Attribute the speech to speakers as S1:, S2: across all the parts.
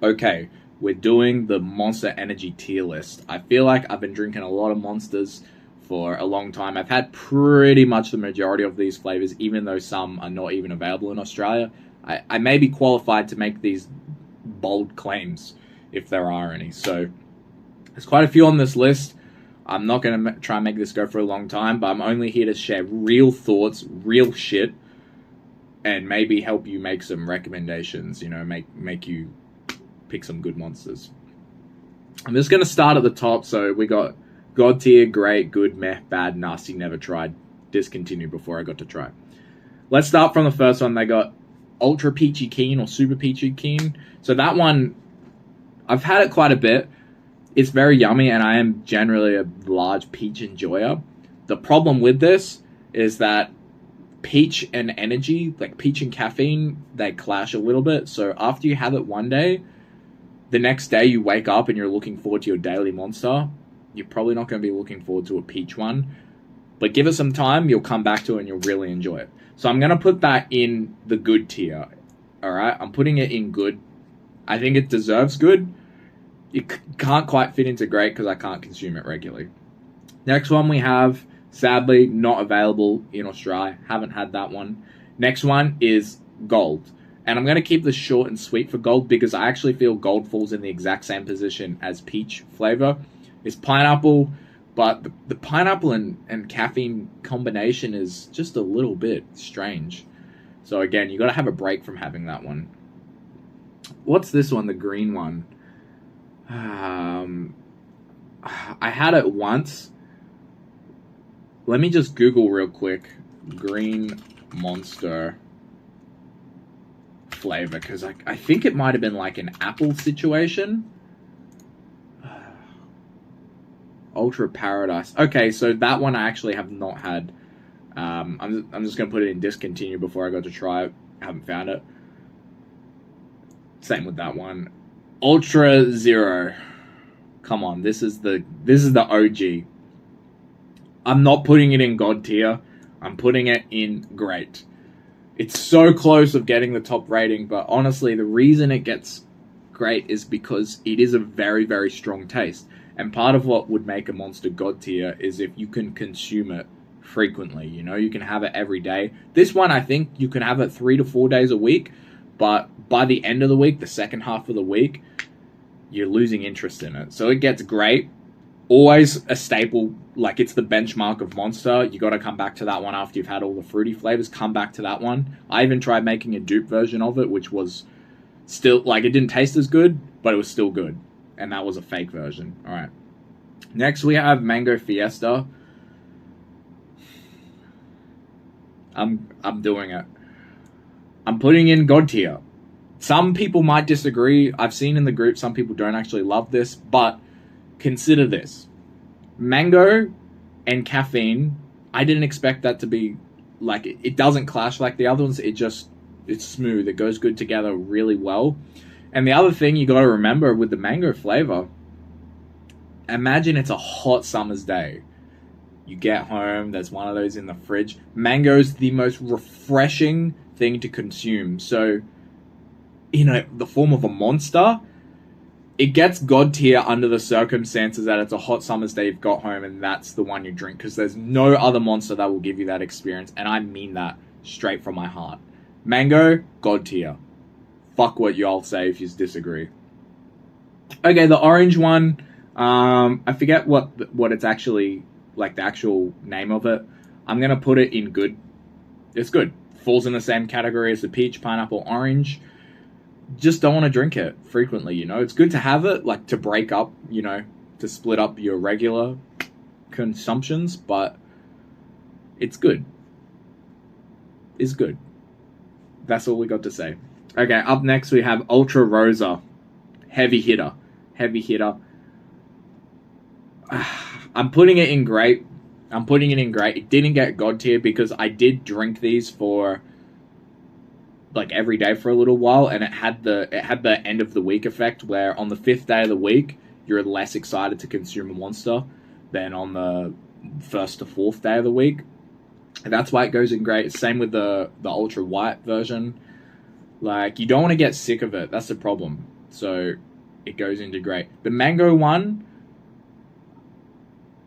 S1: Okay, we're doing the Monster Energy tier list. I feel like I've been drinking a lot of Monsters for a long time. I've had pretty much the majority of these flavors, even though some are not even available in Australia. I may be qualified to make these bold claims, if there are any. So there's quite a few on this list. I'm not going to try and make this go for a long time, but I'm only here to share real thoughts, real shit, and maybe help you make some recommendations, make you pick some good monsters. I'm just going to start at the top. So we got God tier, great, good, meh, bad, nasty, never tried, discontinued before I got to try. Let's start from the first one. They got Ultra Peachy Keen or Super Peachy Keen. So that one, I've had it quite a bit. It's very yummy, and I am generally a large peach enjoyer. The problem with this is that peach and energy, like peach and caffeine, they clash a little bit. So after you have it one day, the next day you wake up and you're looking forward to your daily Monster, you're probably not going to be looking forward to a peach one. But give it some time, you'll come back to it and you'll really enjoy it. So I'm going to put that in the good tier. Alright, I'm putting it in good. I think it deserves good. It can't quite fit into great because I can't consume it regularly. Next one we have, sadly, not available in Australia. Haven't had that one. Next one is Gold. And I'm going to keep this short and sweet for Gold because I actually feel Gold falls in the exact same position as peach flavor. It's pineapple, but the pineapple and caffeine combination is just a little bit strange. So again, you got to have a break from having that one. What's this one, the green one? I had it once. Let me just Google real quick. Green Monster flavor, because I think it might have been like an apple situation. Ultra Paradise. Okay, so that one I actually have not had. I'm just going to put it in discontinue before I go to try it. I haven't found it. Same with that one. Ultra Zero. Come on, this is the OG. I'm not putting it in God tier. I'm putting it in great. It's so close of getting the top rating, but honestly, the reason it gets great is because it is a very, very strong taste. And part of what would make a Monster God tier is if you can consume it frequently. You can have it every day. This one, I think you can have it 3 to 4 days a week, but by the end of the week, the second half of the week, you're losing interest in it. So it gets great. Always a staple, like it's the benchmark of Monster. You got to come back to that one after you've had all the fruity flavors. Come back to that one. I even tried making a dupe version of it, which was still, like, it didn't taste as good, but it was still good. And that was a fake version. All right. Next, we have Mango Fiesta. I'm doing it. I'm putting in God tier. Some people might disagree. I've seen in the group some people don't actually love this, but consider this. Mango and caffeine, I didn't expect that to be, like, it doesn't clash like the other ones. It's smooth. It goes good together really well. And the other thing you got to remember with the mango flavor, imagine it's a hot summer's day. You get home, there's one of those in the fridge. Mango's the most refreshing thing to consume. So, the form of a Monster, it gets God tier under the circumstances that it's a hot summer's day, you've got home, and that's the one you drink, because there's no other Monster that will give you that experience, and I mean that straight from my heart. Mango, God tier. Fuck what y'all say if you disagree. Okay, the orange one, I forget what it's actually, like the actual name of it. I'm going to put it in good. It's good. Falls in the same category as the peach, pineapple, orange. Just don't want to drink it frequently, It's good to have it, like to break up, to split up your regular consumptions, but it's good. It's good. That's all we got to say. Okay, up next we have Ultra Rosa. Heavy hitter. I'm putting it in great. It didn't get God tier because I did drink these for like every day for a little while, and it had the end of the week effect where on the 5th day of the week you're less excited to consume a Monster than on the 1st to 4th day of the week. And that's why it goes in great. Same with the Ultra White version. Like, you don't want to get sick of it. That's the problem. So it goes into great. The mango one,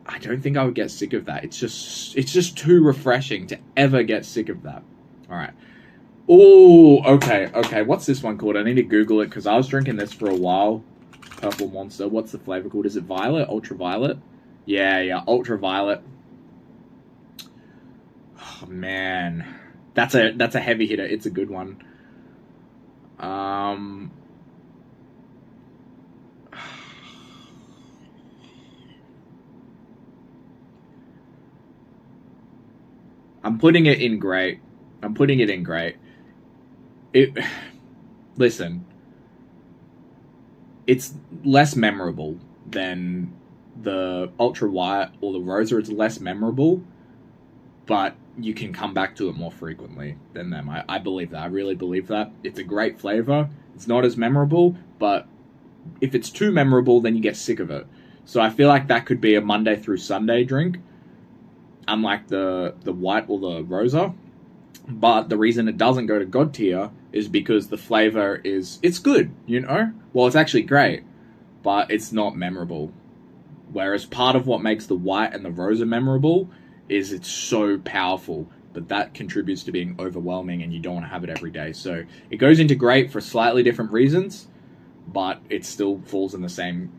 S1: I don't think I would get sick of that. It's just too refreshing to ever get sick of that. All right. Oh, okay. What's this one called? I need to Google it because I was drinking this for a while. Purple Monster. What's the flavor called? Is it violet? Ultraviolet? Yeah, ultraviolet. Oh, man, that's a heavy hitter. It's a good one. I'm putting it in great. It. Listen, it's less memorable than the ultra white or the rosa. It's less memorable, but you can come back to it more frequently than them. I believe that. I really believe that. It's a great flavor. It's not as memorable, but if it's too memorable, then you get sick of it. So I feel like that could be a Monday through Sunday drink, unlike the white or the rosa. But the reason it doesn't go to God tier is because the flavor it's good, you know? Well, it's actually great, but it's not memorable. Whereas part of what makes the white and the rosa memorable is it's so powerful, but that contributes to being overwhelming and you don't want to have it every day. So it goes into great for slightly different reasons, but it still falls in the same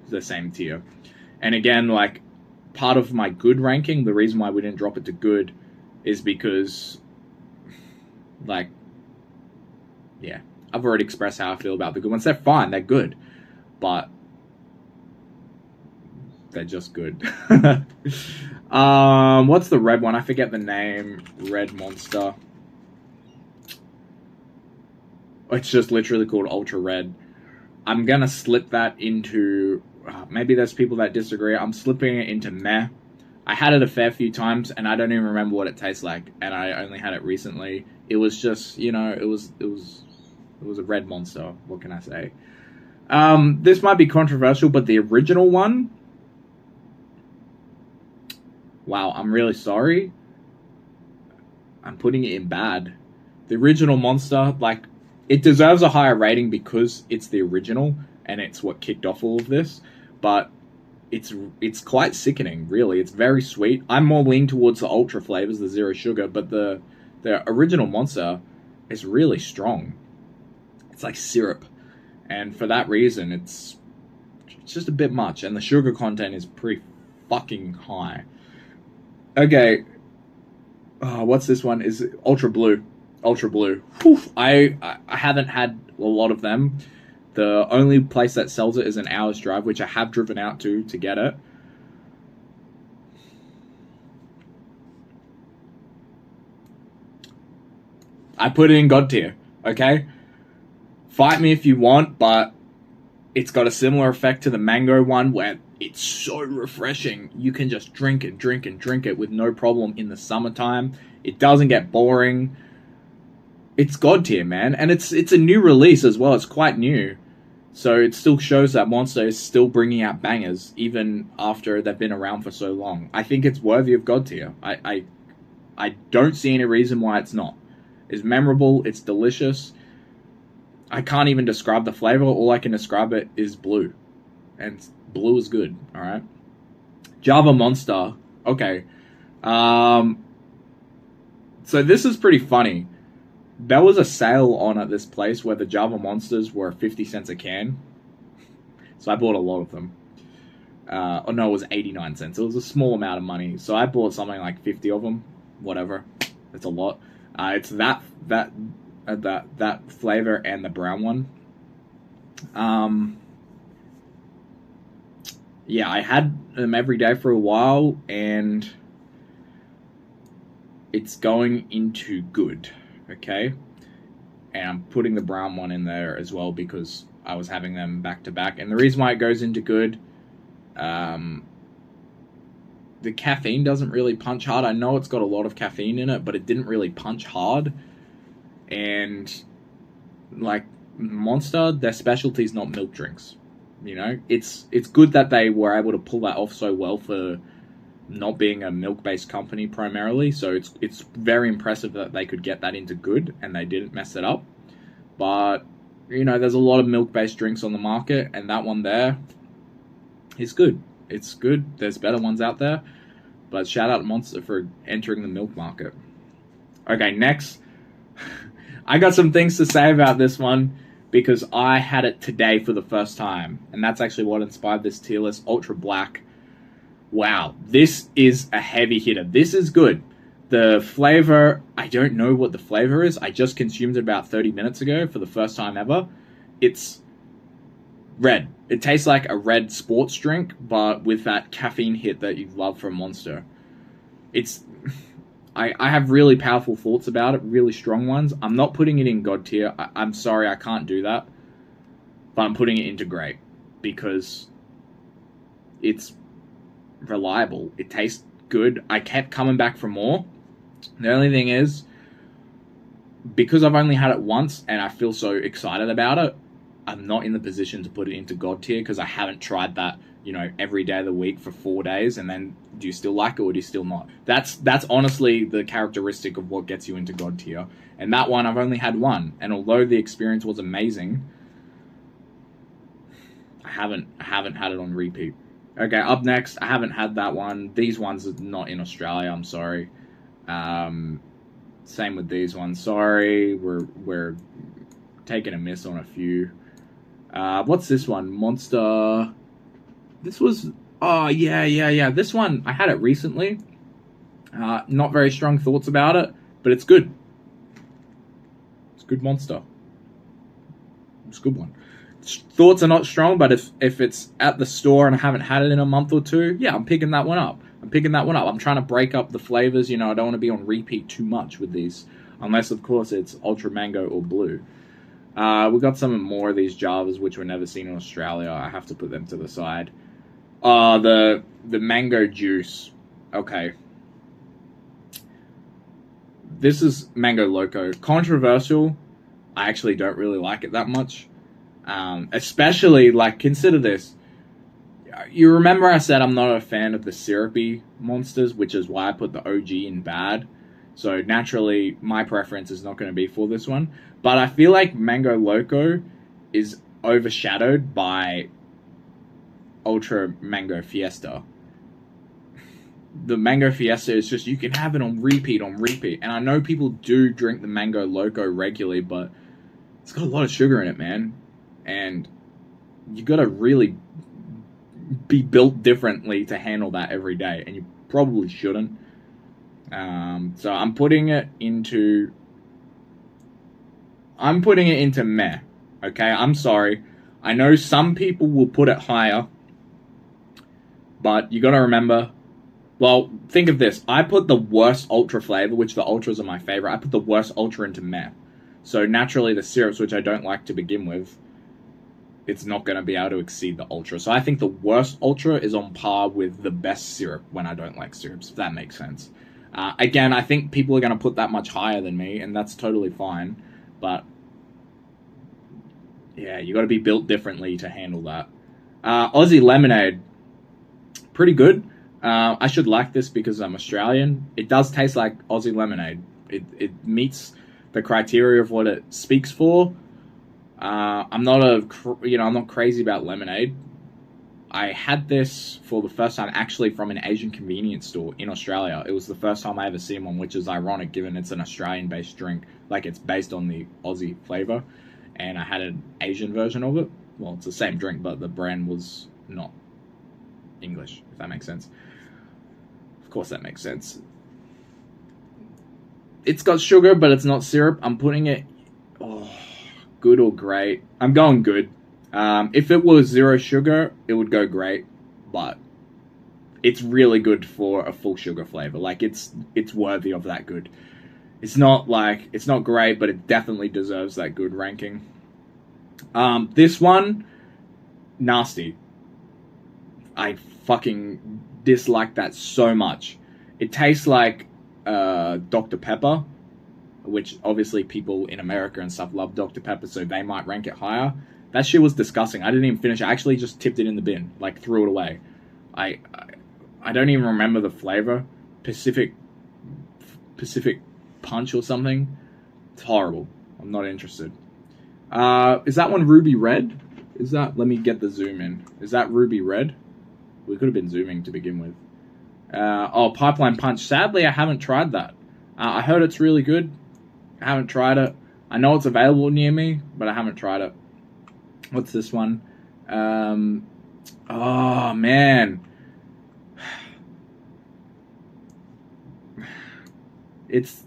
S1: tier. And again, like, part of my good ranking, the reason why we didn't drop it to good is because, like, yeah, I've already expressed how I feel about the good ones. They're fine, they're good, but they're just good. What's the red one? I forget the name. Red Monster. It's just literally called Ultra Red. I'm gonna slip that into... maybe there's people that disagree. I'm slipping it into meh. I had it a fair few times, and I don't even remember what it tastes like, and I only had it recently. It was just, you know, it was a red monster. What can I say? This might be controversial, but the original one... Wow, I'm really sorry. I'm putting it in bad. The original Monster, like, it deserves a higher rating because it's the original, and it's what kicked off all of this, but it's quite sickening, really. It's very sweet. I'm more leaning towards the ultra flavors, the zero sugar, but the original Monster is really strong. It's like syrup, and for that reason, it's just a bit much, and the sugar content is pretty fucking high. Okay, what's this one? Is Ultra Blue. Ultra Blue. Whew. I haven't had a lot of them. The only place that sells it is an hour's drive, which I have driven out to get it. I put it in God tier, okay? Fight me if you want, but it's got a similar effect to the mango one where it's so refreshing. You can just drink and drink and drink it with no problem in the summertime. It doesn't get boring. It's God tier, man. And it's a new release as well. It's quite new. So it still shows that Monster is still bringing out bangers even after they've been around for so long. I think it's worthy of God tier. I don't see any reason why it's not. It's memorable. It's delicious. I can't even describe the flavor. All I can describe it is blue. And blue is good, alright? Java Monster. Okay. So this is pretty funny. There was a sale on at this place where the Java Monsters were 50 cents a can. So I bought a lot of them. Oh no, it was 89 cents. It was a small amount of money. So I bought something like 50 of them. Whatever. It's a lot. It's that flavor and the brown one. Yeah, I had them every day for a while, and it's going into good, okay? And I'm putting the brown one in there as well because I was having them back to back. And the reason why it goes into good, the caffeine doesn't really punch hard. I know it's got a lot of caffeine in it, but it didn't really punch hard. And, like, Monster, their specialty is not milk drinks. You know, it's good that they were able to pull that off so well for not being a milk-based company primarily. So it's very impressive that they could get that into good and they didn't mess it up. But there's a lot of milk-based drinks on the market, and that one there is good. It's good. There's better ones out there, but shout out to Monster for entering the milk market. Okay, next. I got some things to say about this one because I had it today for the first time, and that's actually what inspired this tier list. Ultra Black. Wow, this is a heavy hitter. This is good. The flavor, I don't know what the flavor is. I just consumed it about 30 minutes ago for the first time ever. It's red. It tastes like a red sports drink, but with that caffeine hit that you love from Monster. I have really powerful thoughts about it, really strong ones. I'm not putting it in God tier. I'm sorry, I can't do that. But I'm putting it into great because it's reliable. It tastes good. I kept coming back for more. The only thing is, because I've only had it once and I feel so excited about it, I'm not in the position to put it into God tier because I haven't tried that, every day of the week for 4 days. And then, do you still like it or do you still not? That's honestly the characteristic of what gets you into God tier. And that one, I've only had one. And although the experience was amazing, I haven't had it on repeat. Okay, up next, I haven't had that one. These ones are not in Australia, I'm sorry. Same with these ones. Sorry, we're taking a miss on a few. What's this one? Monster. This was. Oh yeah. This one I had it recently. Not very strong thoughts about it, but it's good. It's good Monster. It's a good one. Thoughts are not strong, but if it's at the store and I haven't had it in a month or two, yeah, I'm picking that one up. I'm trying to break up the flavors. I don't want to be on repeat too much with these, unless of course it's Ultra Mango or Blue. We got some more of these Javas which were never seen in Australia. I have to put them to the side. The mango juice. Okay. This is Mango Loco. Controversial. I actually don't really like it that much. Especially, consider this. You remember I said I'm not a fan of the syrupy monsters, which is why I put the OG in bad. So naturally, my preference is not going to be for this one. But I feel like Mango Loco is overshadowed by Ultra Mango Fiesta. The Mango Fiesta is just, you can have it on repeat. And I know people do drink the Mango Loco regularly, but it's got a lot of sugar in it, man. And you got to really be built differently to handle that every day. And you probably shouldn't. So I'm putting it into meh. Okay, I'm sorry. I know some people will put it higher, but you gotta remember, well, think of this. I put the worst Ultra flavor, which the Ultras are my favorite. I put the worst Ultra into meh. So naturally the syrups, which I don't like to begin with, it's not going to be able to exceed the Ultra. So I think the worst Ultra is on par with the best syrup when I don't like syrups, if that makes sense. Again, I think people are going to put that much higher than me, and that's totally fine. But, yeah, you got to be built differently to handle that. Aussie Lemonade, pretty good. I should like this because I'm Australian. It does taste like Aussie Lemonade. It meets the criteria of what it speaks for. I'm not crazy about lemonade. I had this for the first time actually from an Asian convenience store in Australia. It was the first time I ever seen one, which is ironic given it's an Australian-based drink. It's based on the Aussie flavor. And I had an Asian version of it. Well, it's the same drink, but the brand was not English, if that makes sense. Of course that makes sense. It's got sugar, but it's not syrup. I'm putting it... good or great. I'm going good. If it was zero sugar, it would go great, but it's really good for a full sugar flavor. It's worthy of that good. It's not great, but it definitely deserves that good ranking. This one, nasty. I fucking dislike that so much. It tastes like Dr. Pepper, which obviously people in America and stuff love Dr. Pepper, so they might rank it higher. That shit was disgusting. I didn't even finish it. I actually just tipped it in the bin, threw it away. I don't even remember the flavor. Pacific Punch or something. It's horrible. I'm not interested. Is that one ruby red? Is that? Let me get the zoom in. Is that ruby red? We could have been zooming to begin with. Oh, Pipeline Punch. Sadly, I haven't tried that. I heard it's really good. I haven't tried it. I know it's available near me, but I haven't tried it. What's this one? Oh, man. It's...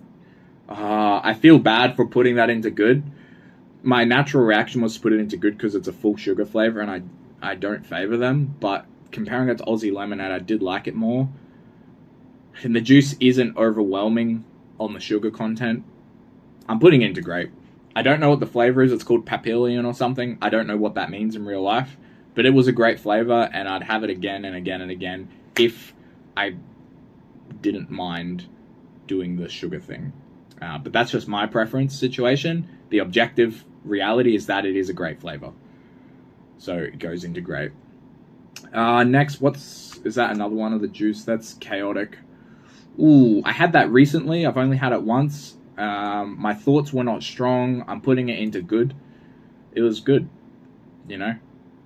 S1: I feel bad for putting that into good. My natural reaction was to put it into good because it's a full sugar flavor, and I don't favor them, but comparing it to Aussie Lemonade, I did like it more. And the juice isn't overwhelming on the sugar content. I'm putting it into grape. I don't know what the flavor is. It's called Papillion or something. I don't know what that means in real life. But it was a great flavor, and I'd have it again and again and again if I didn't mind doing the sugar thing. But that's just my preference situation. The objective reality is that it is a great flavor. So it goes into grape. Next, is that another one of the juice? That's Chaotic. Ooh, I had that recently. I've only had it once. My thoughts were not strong. I'm putting it into good. It was good. You know,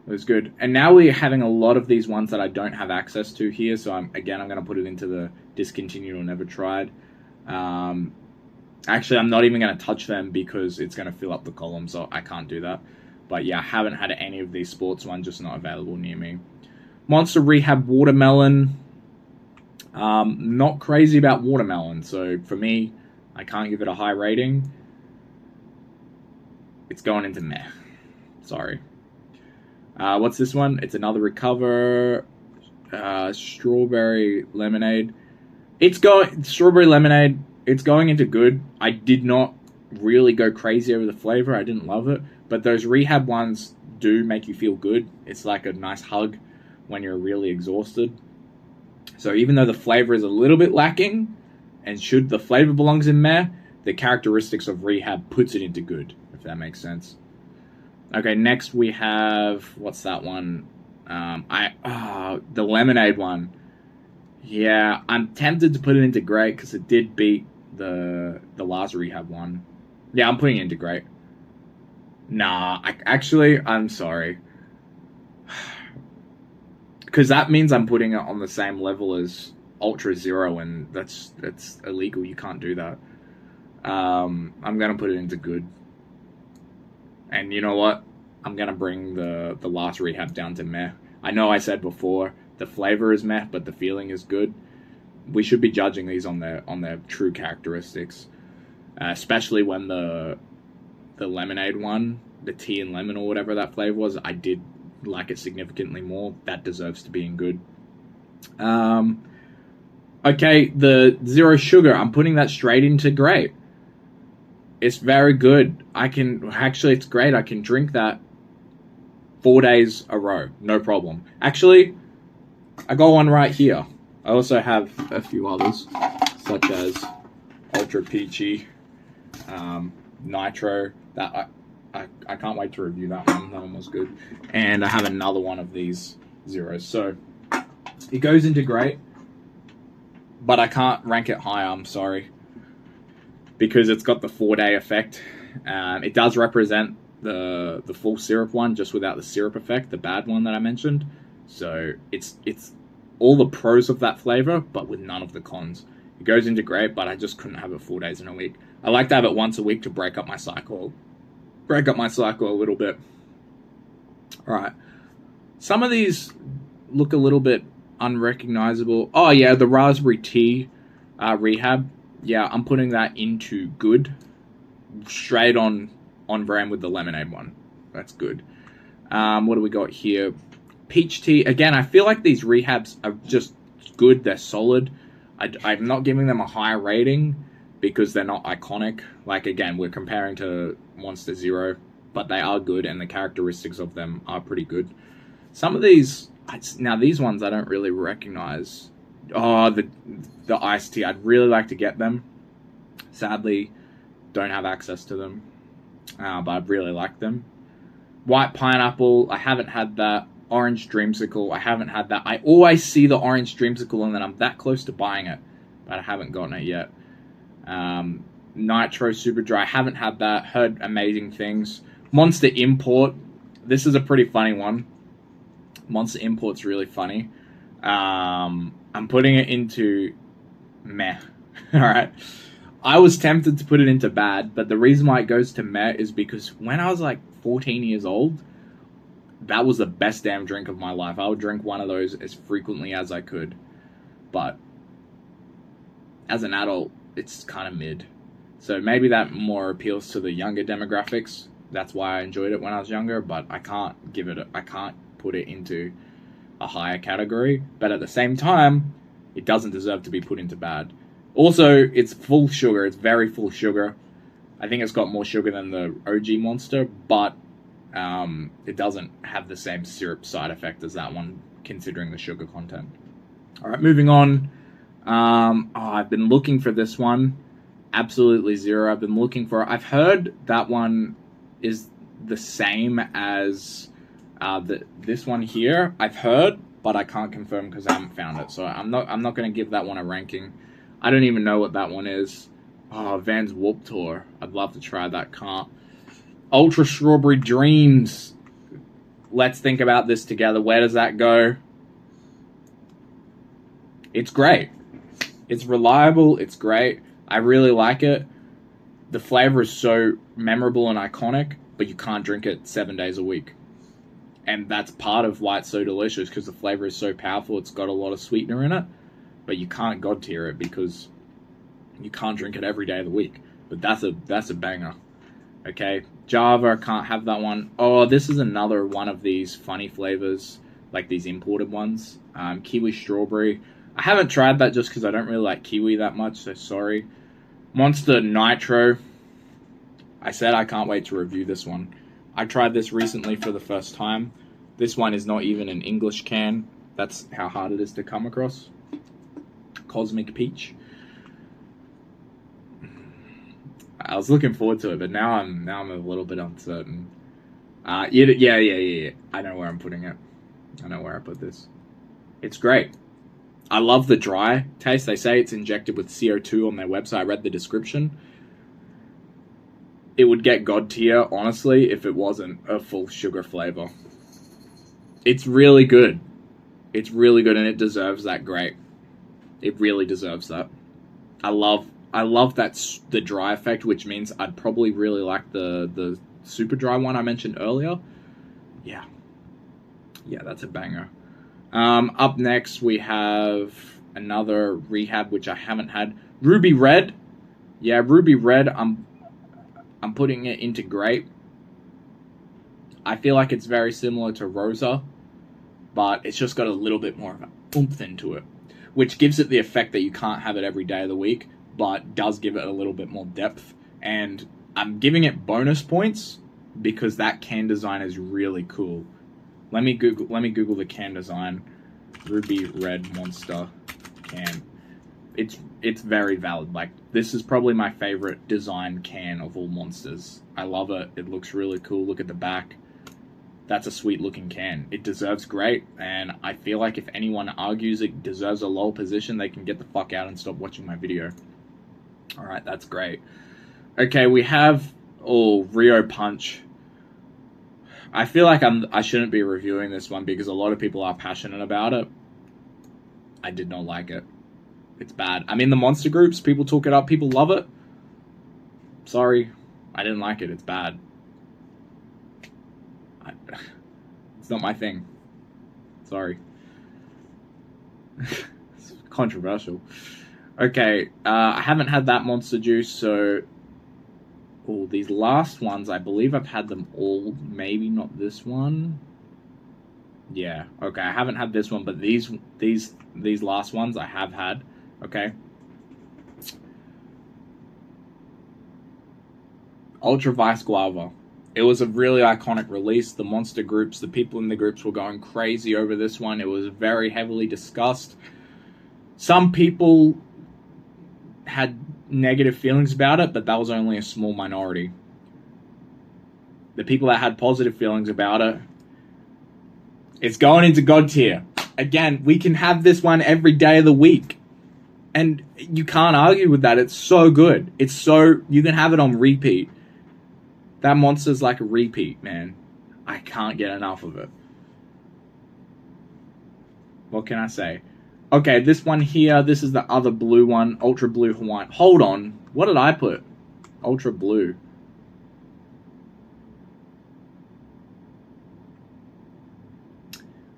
S1: it was good. And now we're having a lot of these ones that I don't have access to here. So I'm going to put it into the discontinued or never tried. Actually, I'm not even going to touch them because it's going to fill up the column. So I can't do that. But yeah, I haven't had any of these sports ones, just not available near me. Monster Rehab Watermelon. Not crazy about watermelon, so for me, I can't give it a high rating. It's going into meh. Sorry. What's this one? It's another Recover Strawberry Lemonade. Strawberry Lemonade. It's going into good. I did not really go crazy over the flavor. I didn't love it, but those Rehab ones do make you feel good. It's like a nice hug when you're really exhausted. So even though the flavor is a little bit lacking, and the flavor belongs in meh, the characteristics of Rehab puts it into good, if that makes sense. Okay, next we have, what's that one? The lemonade one. Yeah, I'm tempted to put it into great because it did beat the last Rehab one. Yeah, I'm putting it into great. Nah, I'm sorry. Because that means I'm putting it on the same level as Ultra Zero, and that's illegal. You can't do that. I'm going to put it into good. And you know what? I'm going to bring the last Rehab down to meh. I know I said before, the flavor is meh, but the feeling is good. We should be judging these on their true characteristics. Especially when the lemonade one, the tea and lemon or whatever that flavor was, I did like it significantly more. That deserves to be in good. Okay, the zero sugar, I'm putting that straight into great. It's very good. It's great. I can drink that 4 days a row, no problem. Actually, I got one right here. I also have a few others, such as Ultra Peachy, Nitro. That I can't wait to review that one. That one was good. And I have another one of these zeros. So it goes into great, but I can't rank it higher, I'm sorry, because it's got the 4-day effect. It does represent the full syrup one, just without the syrup effect, the bad one that I mentioned. So it's all the pros of that flavor, but with none of the cons. It goes into great, but I just couldn't have it 4 days in a week. I like to have it once a week to break up my cycle a little bit. All right. Some of these look a little bit unrecognizable. Oh, yeah, the raspberry tea Rehab. Yeah, I'm putting that into good. Straight on brand with the lemonade one. That's good. What do we got here? Peach tea. Again, I feel like these Rehabs are just good. They're solid. I'm not giving them a high rating because they're not iconic. Like, again, we're comparing to Monster Zero, but they are good, and the characteristics of them are pretty good. Some of these, now these ones I don't really recognize. Oh, the iced tea. I'd really like to get them. Sadly, don't have access to them, but I'd really like them. White pineapple, I haven't had that. Orange dreamsicle, I haven't had that. I always see the orange dreamsicle and then I'm that close to buying it, but I haven't gotten it yet. Nitro super dry, I haven't had that. Heard amazing things. Monster Import. This is a pretty funny one. Monster Import's really funny. I'm putting it into meh. Alright. I was tempted to put it into bad, but the reason why it goes to meh is because when I was like 14 years old, that was the best damn drink of my life. I would drink one of those as frequently as I could. But as an adult, it's kind of mid. So maybe that more appeals to the younger demographics. That's why I enjoyed it when I was younger, but I can't put it into a higher category. But at the same time, it doesn't deserve to be put into bad. Also, it's full sugar. It's very full sugar. I think it's got more sugar than the OG Monster, but it doesn't have the same syrup side effect as that one, considering the sugar content. All right, moving on. I've been looking for this one. Absolutely zero. I've been looking for it. I've heard that one is the same as this one here. I've heard, but I can't confirm because I haven't found it. So I'm not going to give that one a ranking. I don't even know what that one is. Oh, Vans Warped Tour. I'd love to try that. Can't. Ultra Strawberry Dreams. Let's think about this together. Where does that go? It's great. It's reliable. It's great. I really like it. The flavor is so memorable and iconic, but you can't drink it 7 days a week. And that's part of why it's so delicious, because the flavor is so powerful. It's got a lot of sweetener in it, but you can't god tier it because you can't drink it every day of the week. But that's a banger. Okay, Java, can't have that one. Oh, this is another one of these funny flavors, like these imported ones. Kiwi Strawberry. I haven't tried that just because I don't really like kiwi that much, so sorry. Monster Nitro. I said I can't wait to review this one. I tried this recently for the first time. This one is not even an English can. That's how hard it is to come across. Cosmic Peach. I was looking forward to it, but now I'm a little bit uncertain. Yeah. I know where I'm putting it. I know where I put this. It's great. I love the dry taste. They say it's injected with CO2 on their website. I read the description. It would get god tier, honestly, if it wasn't a full sugar flavor. It's really good. It's really good, and it deserves that great. It really deserves that. I love that the dry effect, which means I'd probably really like the super dry one I mentioned earlier. Yeah, that's a banger. Up next we have another Rehab, which I haven't had. Ruby Red. Yeah, Ruby Red. I'm putting it into grape. I feel like it's very similar to Rosa, but it's just got a little bit more of an oomph into it, which gives it the effect that you can't have it every day of the week, but does give it a little bit more depth. And I'm giving it bonus points because that can design is really cool. Let me Google the can design. Ruby Red Monster can. It's very valid. Like, this is probably my favorite design can of all Monsters. I love it. It looks really cool. Look at the back. That's a sweet looking can. It deserves great, and I feel like if anyone argues it deserves a low position, they can get the fuck out and stop watching my video. Alright, that's great. Okay, we have Rio Punch. I feel like I shouldn't be reviewing this one because a lot of people are passionate about it. I did not like it. It's bad. I mean, the monster groups, people talk it up, people love it. Sorry, I didn't like it. It's bad. It's not my thing. Sorry. It's controversial. Okay, I haven't had that monster juice, so... Oh, these last ones, I believe I've had them all. Maybe not this one. Yeah, okay, I haven't had this one, but these last ones I have had. Okay. Ultra Vice Guava. It was a really iconic release. The monster groups, the people in the groups were going crazy over this one. It was very heavily discussed. Some people had negative feelings about it, but that was only a small minority. The people that had positive feelings about it, it's going into God tier. Again, we can have this one every day of the week. And you can't argue with that. It's so good. You can have it on repeat. That monster's like a repeat, man. I can't get enough of it. What can I say? Okay, this one here, this is the other blue one, Ultra Blue Hawaiian. Hold on, what did I put? Ultra Blue.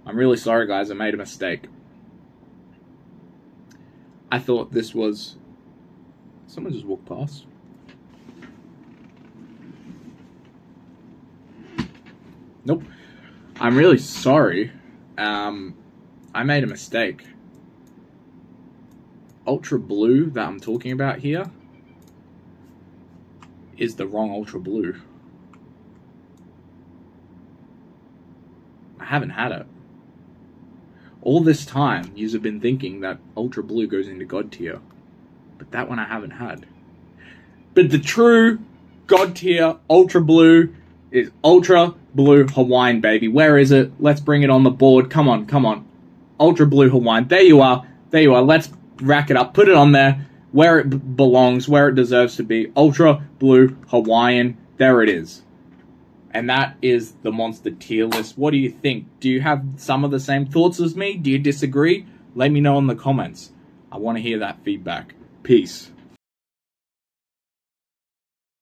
S1: I'm really sorry, guys, I made a mistake. I thought this was... Someone just walked past. Nope. I'm really sorry. I made a mistake. Ultra Blue that I'm talking about here is the wrong Ultra Blue. I haven't had it. All this time, you have been thinking that Ultra Blue goes into God tier. But that one I haven't had. But the true God tier Ultra Blue is Ultra Blue Hawaiian, baby. Where is it? Let's bring it on the board. Come on, come on. Ultra Blue Hawaiian. There you are. There you are. Let's rack it up. Put it on there where it belongs, where it deserves to be. Ultra Blue Hawaiian. There it is. And that is the monster tier list. What do you think? Do you have some of the same thoughts as me? Do you disagree? Let me know in the comments. I want to hear that feedback. Peace.